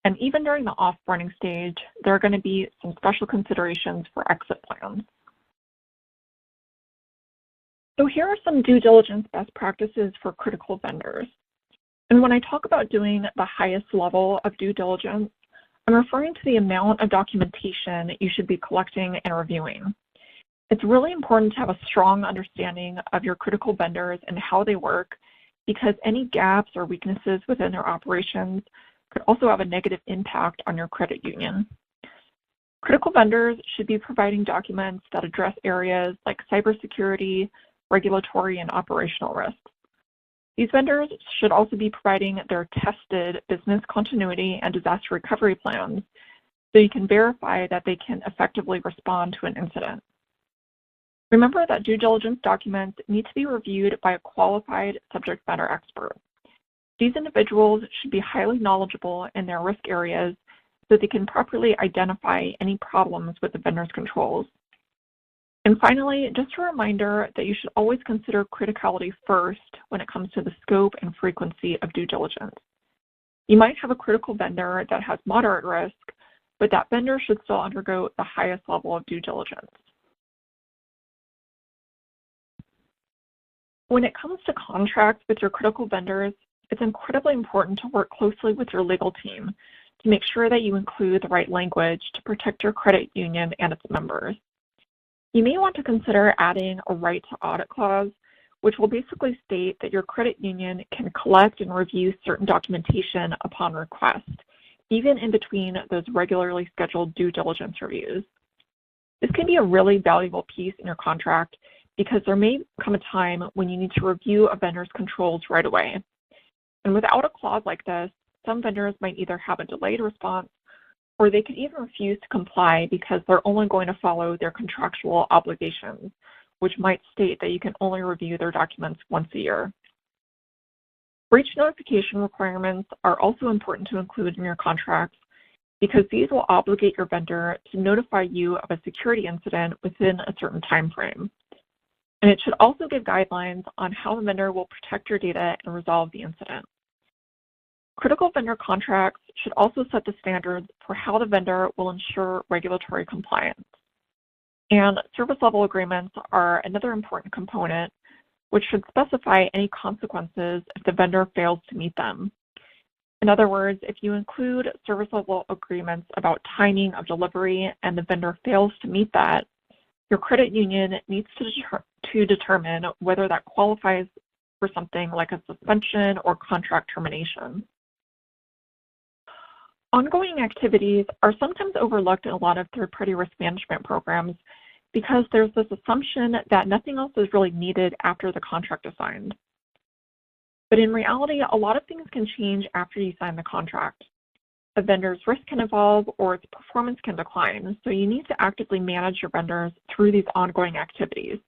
And even during the offboarding stage, there are going to be some special considerations for exit plans. So here are some due diligence best practices for critical vendors. And when I talk about doing the highest level of due diligence, I'm referring to the amount of documentation you should be collecting and reviewing. It's really important to have a strong understanding of your critical vendors and how they work, because any gaps or weaknesses within their operations could also have a negative impact on your credit union. Critical vendors should be providing documents that address areas like cybersecurity, regulatory, and operational risks. These vendors should also be providing their tested business continuity and disaster recovery plans so you can verify that they can effectively respond to an incident. Remember that due diligence documents need to be reviewed by a qualified subject matter expert. These individuals should be highly knowledgeable in their risk areas so they can properly identify any problems with the vendor's controls. And finally, just a reminder that you should always consider criticality first when it comes to the scope and frequency of due diligence. You might have a critical vendor that has moderate risk, but that vendor should still undergo the highest level of due diligence. When it comes to contracts with your critical vendors, it's incredibly important to work closely with your legal team to make sure that you include the right language to protect your credit union and its members. You may want to consider adding a right to audit clause, which will basically state that your credit union can collect and review certain documentation upon request, even in between those regularly scheduled due diligence reviews. This can be a really valuable piece in your contract because there may come a time when you need to review a vendor's controls right away. And without a clause like this, some vendors might either have a delayed response or they could even refuse to comply because they're only going to follow their contractual obligations, which might state that you can only review their documents once a year. Breach notification requirements are also important to include in your contracts because these will obligate your vendor to notify you of a security incident within a certain time frame. And it should also give guidelines on how the vendor will protect your data and resolve the incident. Critical vendor contracts should also set the standards for how the vendor will ensure regulatory compliance. And service level agreements are another important component, which should specify any consequences if the vendor fails to meet them. In other words, if you include service level agreements about timing of delivery and the vendor fails to meet that, your credit union needs to determine whether that qualifies for something like a suspension or contract termination. Ongoing activities are sometimes overlooked in a lot of third-party risk management programs because there's this assumption that nothing else is really needed after the contract is signed. But in reality, a lot of things can change after you sign the contract. A vendor's risk can evolve or its performance can decline, so you need to actively manage your vendors through these ongoing activities.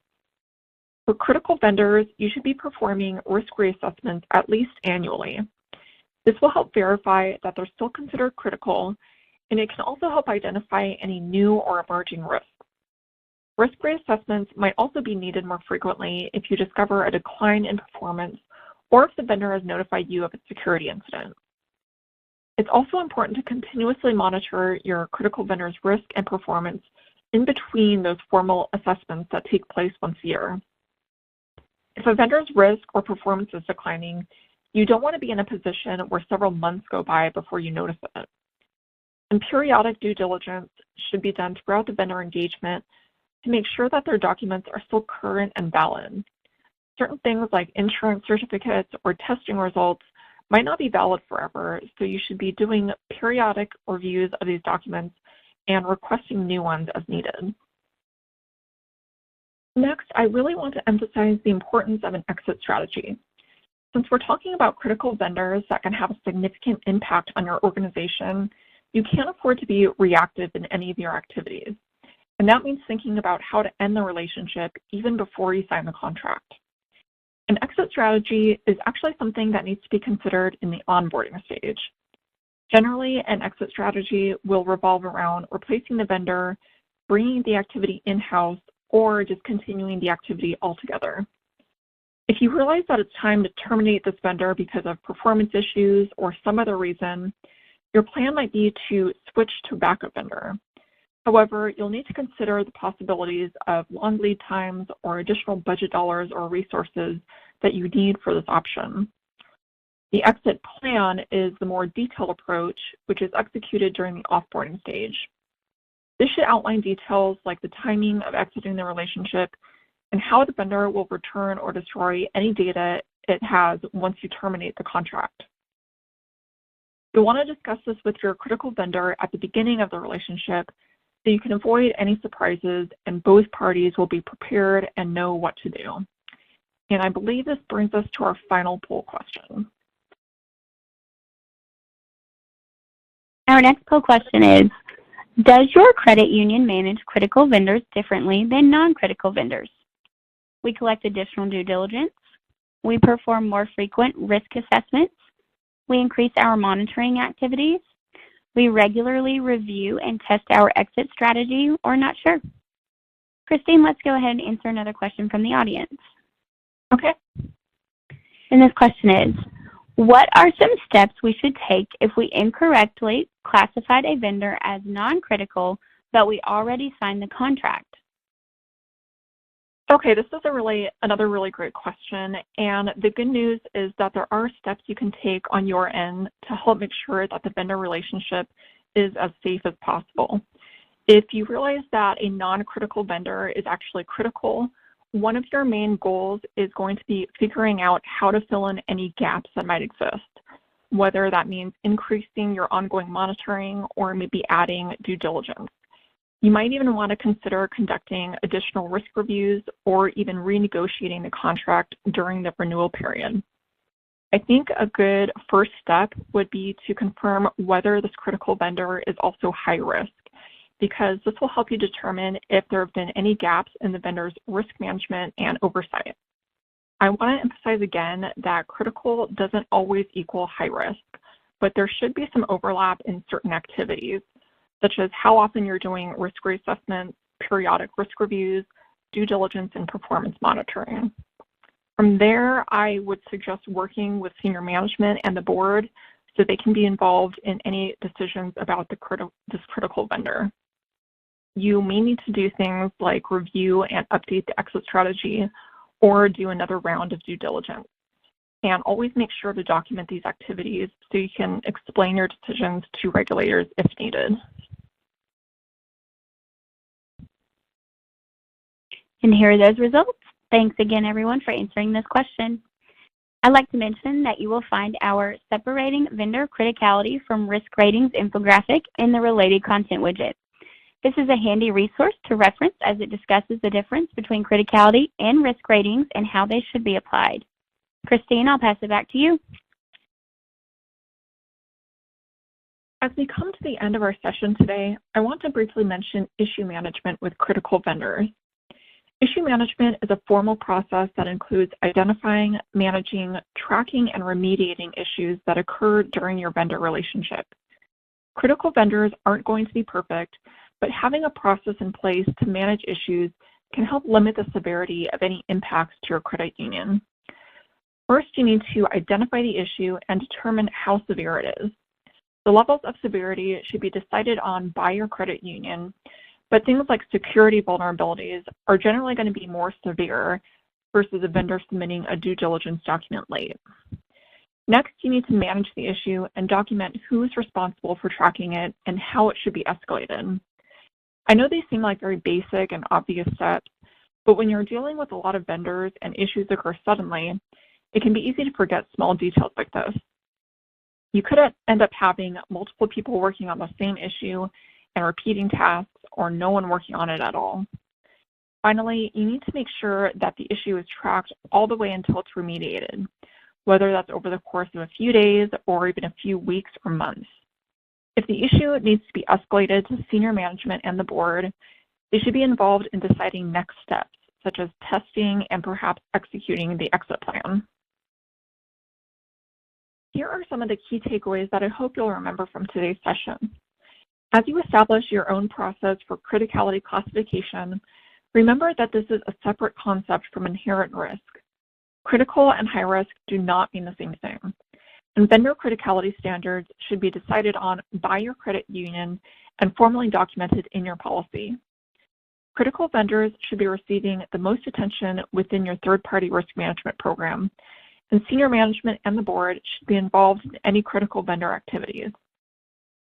For critical vendors, you should be performing risk reassessments at least annually. This will help verify that they're still considered critical, and it can also help identify any new or emerging risks. Risk reassessments might also be needed more frequently if you discover a decline in performance or if the vendor has notified you of a security incident. It's also important to continuously monitor your critical vendor's risk and performance in between those formal assessments that take place once a year. If a vendor's risk or performance is declining, you don't want to be in a position where several months go by before you notice it. And periodic due diligence should be done throughout the vendor engagement to make sure that their documents are still current and valid. Certain things like insurance certificates or testing results might not be valid forever, so you should be doing periodic reviews of these documents and requesting new ones as needed. Next, I really want to emphasize the importance of an exit strategy. Since we're talking about critical vendors that can have a significant impact on your organization, you can't afford to be reactive in any of your activities. And that means thinking about how to end the relationship even before you sign the contract. An exit strategy is actually something that needs to be considered in the onboarding stage. Generally, an exit strategy will revolve around replacing the vendor, bringing the activity in-house, or discontinuing the activity altogether. If you realize that it's time to terminate this vendor because of performance issues or some other reason, your plan might be to switch to a backup vendor. However, you'll need to consider the possibilities of long lead times or additional budget dollars or resources that you need for this option. The exit plan is the more detailed approach, which is executed during the offboarding stage. This should outline details like the timing of exiting the relationship and how the vendor will return or destroy any data it has once you terminate the contract. You'll want to discuss this with your critical vendor at the beginning of the relationship so you can avoid any surprises and both parties will be prepared and know what to do. And I believe this brings us to our final poll question. Our next poll question is, does your credit union manage critical vendors differently than non-critical vendors? We collect additional due diligence. We perform more frequent risk assessments. We increase our monitoring activities. We regularly review and test our exit strategy, or not sure. Christine, let's go ahead and answer another question from the audience. Okay. And this question is, what are some steps we should take if we incorrectly classified a vendor as non-critical, but we already signed the contract? Okay, this is another really great question. And the good news is that there are steps you can take on your end to help make sure that the vendor relationship is as safe as possible. If you realize that a non-critical vendor is actually critical, one of your main goals is going to be figuring out how to fill in any gaps that might exist, whether that means increasing your ongoing monitoring or maybe adding due diligence. You might even want to consider conducting additional risk reviews or even renegotiating the contract during the renewal period. I think a good first step would be to confirm whether this critical vendor is also high risk, because this will help you determine if there have been any gaps in the vendor's risk management and oversight. I want to emphasize again that critical doesn't always equal high risk, but there should be some overlap in certain activities, such as how often you're doing risk reassessments, periodic risk reviews, due diligence, and performance monitoring. From there, I would suggest working with senior management and the board so they can be involved in any decisions about this critical vendor. You may need to do things like review and update the exit strategy or do another round of due diligence. And always make sure to document these activities so you can explain your decisions to regulators if needed. And here are those results. Thanks again, everyone, for answering this question. I'd like to mention that you will find our Separating Vendor Criticality from Risk Ratings infographic in the Related Content widget. This is a handy resource to reference as it discusses the difference between criticality and risk ratings and how they should be applied. Christine, I'll pass it back to you. As we come to the end of our session today, I want to briefly mention issue management with critical vendors. Issue management is a formal process that includes identifying, managing, tracking, and remediating issues that occur during your vendor relationship. Critical vendors aren't going to be perfect, but having a process in place to manage issues can help limit the severity of any impacts to your credit union. First, you need to identify the issue and determine how severe it is. The levels of severity should be decided on by your credit union, but things like security vulnerabilities are generally going to be more severe versus a vendor submitting a due diligence document late. Next, you need to manage the issue and document who is responsible for tracking it and how it should be escalated. I know these seem like very basic and obvious steps, but when you're dealing with a lot of vendors and issues occur suddenly, it can be easy to forget small details like this. You could end up having multiple people working on the same issue and repeating tasks, or no one working on it at all. Finally, you need to make sure that the issue is tracked all the way until it's remediated, whether that's over the course of a few days or even a few weeks or months. If the issue needs to be escalated to senior management and the board, they should be involved in deciding next steps, such as testing and perhaps executing the exit plan. Here are some of the key takeaways that I hope you'll remember from today's session. As you establish your own process for criticality classification, remember that this is a separate concept from inherent risk. Critical and high risk do not mean the same thing, and vendor criticality standards should be decided on by your credit union and formally documented in your policy. Critical vendors should be receiving the most attention within your third-party risk management program, and senior management and the board should be involved in any critical vendor activities.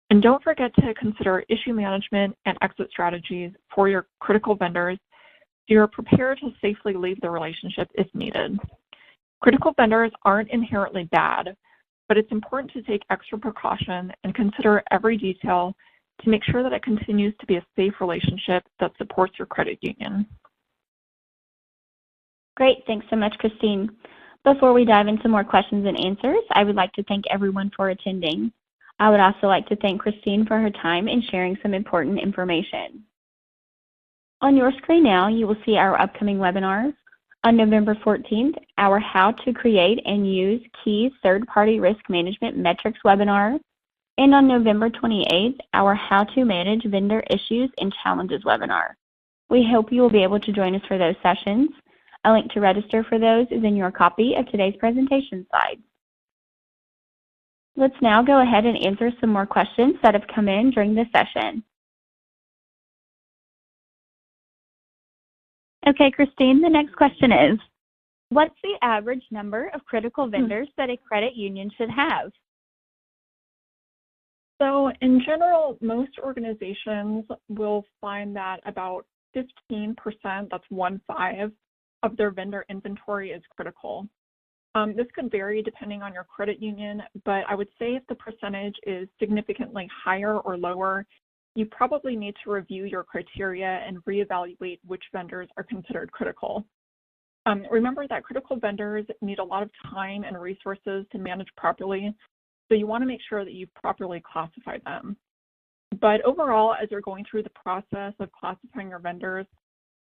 And don't forget to consider issue management and exit strategies for your critical vendors so you're prepared to safely leave the relationship if needed. Critical vendors aren't inherently bad, but it's important to take extra precaution and consider every detail to make sure that it continues to be a safe relationship that supports your credit union. Great, thanks so much, Christine. Before we dive into more questions and answers, I would like to thank everyone for attending. I would also like to thank Christine for her time in sharing some important information. On your screen now, you will see our upcoming webinars. On November 14th, our How to Create and Use Key Third-Party Risk Management Metrics webinar, and on November 28th, our How to Manage Vendor Issues and Challenges webinar. We hope you will be able to join us for those sessions. A link to register for those is in your copy of today's presentation slides. Let's now go ahead and answer some more questions that have come in during this session. Okay, Christine, the next question is, what's the average number of critical vendors that a credit union should have? So in general, most organizations will find that about 15%, that's 1/5, of their vendor inventory is critical. This could vary depending on your credit union, but I would say if the percentage is significantly higher or lower, you probably need to review your criteria and reevaluate which vendors are considered critical. Remember that critical vendors need a lot of time and resources to manage properly, so you want to make sure that you've properly classified them. But overall, as you're going through the process of classifying your vendors,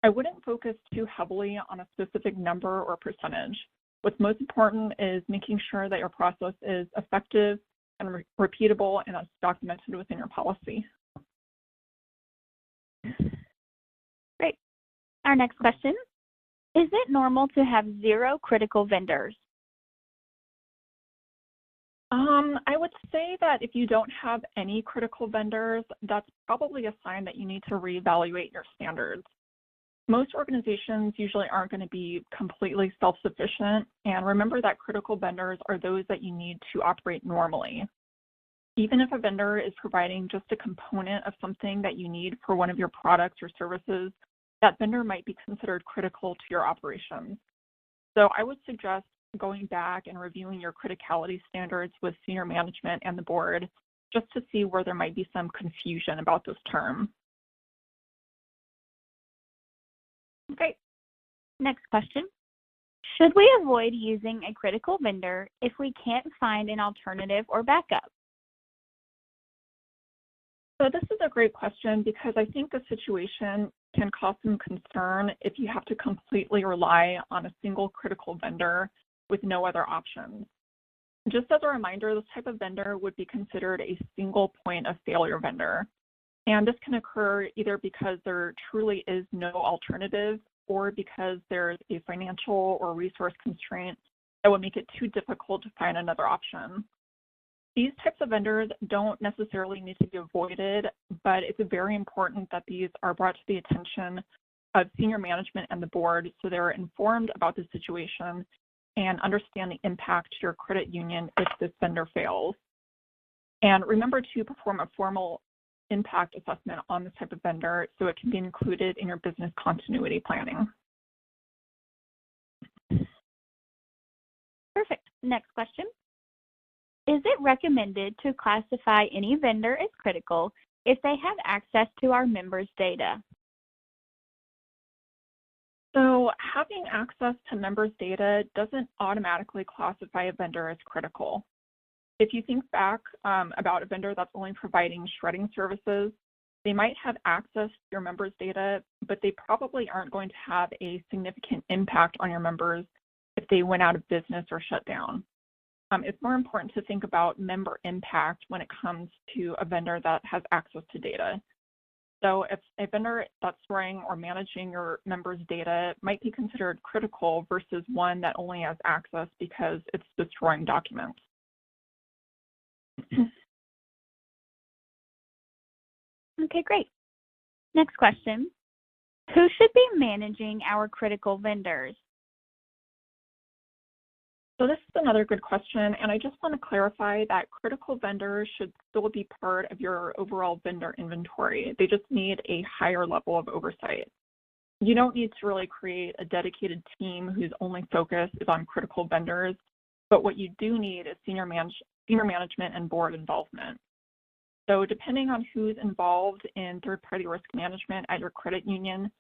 I wouldn't focus too heavily on a specific number or percentage. What's most important is making sure that your process is effective and repeatable and that's documented within your policy. Great. Our next question, is it normal to have 0 critical vendors? I would say that if you don't have any critical vendors, that's probably a sign that you need to reevaluate your standards. Most organizations usually aren't going to be completely self-sufficient, and remember that critical vendors are those that you need to operate normally. Even if a vendor is providing just a component of something that you need for one of your products or services, that vendor might be considered critical to your operations. So I would suggest going back and reviewing your criticality standards with senior management and the board just to see where there might be some confusion about this term. Okay. Next question. Should we avoid using a critical vendor if we can't find an alternative or backup? So this is a great question because I think the situation can cause some concern if you have to completely rely on a single critical vendor with no other options. Just as a reminder, this type of vendor would be considered a single point of failure vendor. And this can occur either because there truly is no alternative or because there's a financial or resource constraint that would make it too difficult to find another option. These types of vendors don't necessarily need to be avoided, but it's very important that these are brought to the attention of senior management and the board so they're informed about the situation and understand the impact to your credit union if this vendor fails. And remember to perform a formal impact assessment on this type of vendor so it can be included in your business continuity planning. Perfect. Next question. Is it recommended to classify any vendor as critical if they have access to our members' data? So having access to members' data doesn't automatically classify a vendor as critical. If you think back about a vendor that's only providing shredding services, they might have access to your members' data, but they probably aren't going to have a significant impact on your members if they went out of business or shut down. It's more important to think about member impact when it comes to a vendor that has access to data. So if a vendor that's storing or managing your members' data might be considered critical versus one that only has access because it's destroying documents. Okay, great. Next question. Who should be managing our critical vendors? So this is another good question, and I just want to clarify that critical vendors should still be part of your overall vendor inventory. They just need a higher level of oversight. You don't need to really create a dedicated team whose only focus is on critical vendors, but what you do need is senior management and board involvement. So depending on who's involved in third-party risk management at your credit union,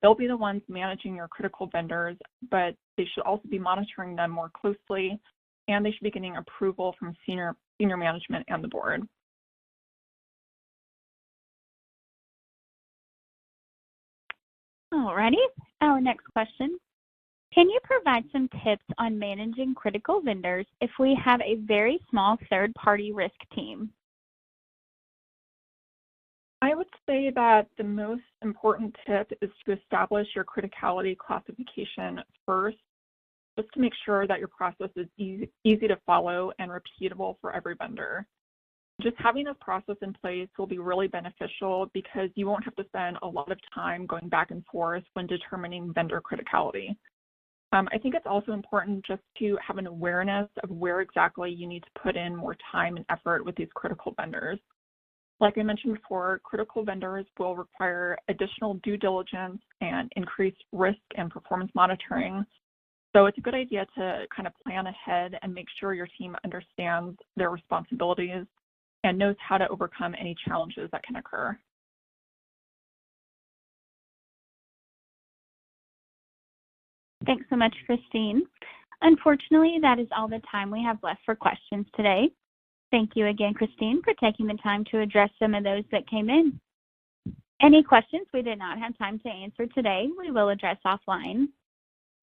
they'll be the ones managing your critical vendors, but they should also be monitoring them more closely, and they should be getting approval from senior management and the board. Alrighty, our next question. Can you provide some tips on managing critical vendors if we have a very small third-party risk team? I would say that the most important tip is to establish your criticality classification first, just to make sure that your process is easy to follow and repeatable for every vendor. Just having this process in place will be really beneficial because you won't have to spend a lot of time going back and forth when determining vendor criticality. I think it's also important just to have an awareness of where exactly you need to put in more time and effort with these critical vendors. Like I mentioned before, critical vendors will require additional due diligence and increased risk and performance monitoring. So it's a good idea to kind of plan ahead and make sure your team understands their responsibilities and knows how to overcome any challenges that can occur. Thanks so much, Christine. Unfortunately, that is all the time we have left for questions today. Thank you again, Christine, for taking the time to address some of those that came in. Any questions we did not have time to answer today, we will address offline.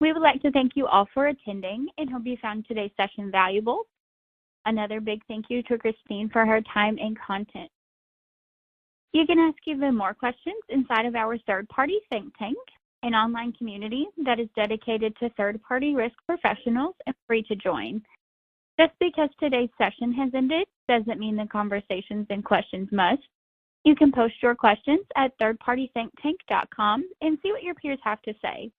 We would like to thank you all for attending and hope you found today's session valuable. Another big thank you to Christine for her time and content. You can ask even more questions inside of our third-party think tank, an online community that is dedicated to third-party risk professionals and free to join. Just because today's session has ended doesn't mean the conversations and questions must. You can post your questions at thirdpartythinktank.com and see what your peers have to say.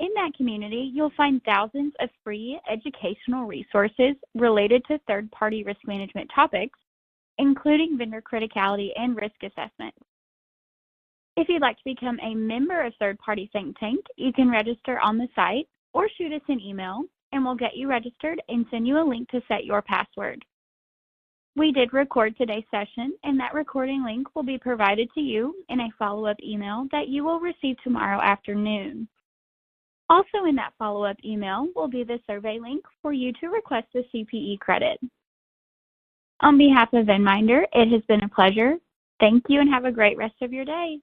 In that community, you'll find thousands of free educational resources related to third-party risk management topics, including vendor criticality and risk assessment. If you'd like to become a member of Third Party Think Tank, you can register on the site or shoot us an email, and we'll get you registered and send you a link to set your password. We did record today's session, and that recording link will be provided to you in a follow-up email that you will receive tomorrow afternoon. Also in that follow-up email will be the survey link for you to request the CPE credit. On behalf of Venminder, it has been a pleasure. Thank you and have a great rest of your day.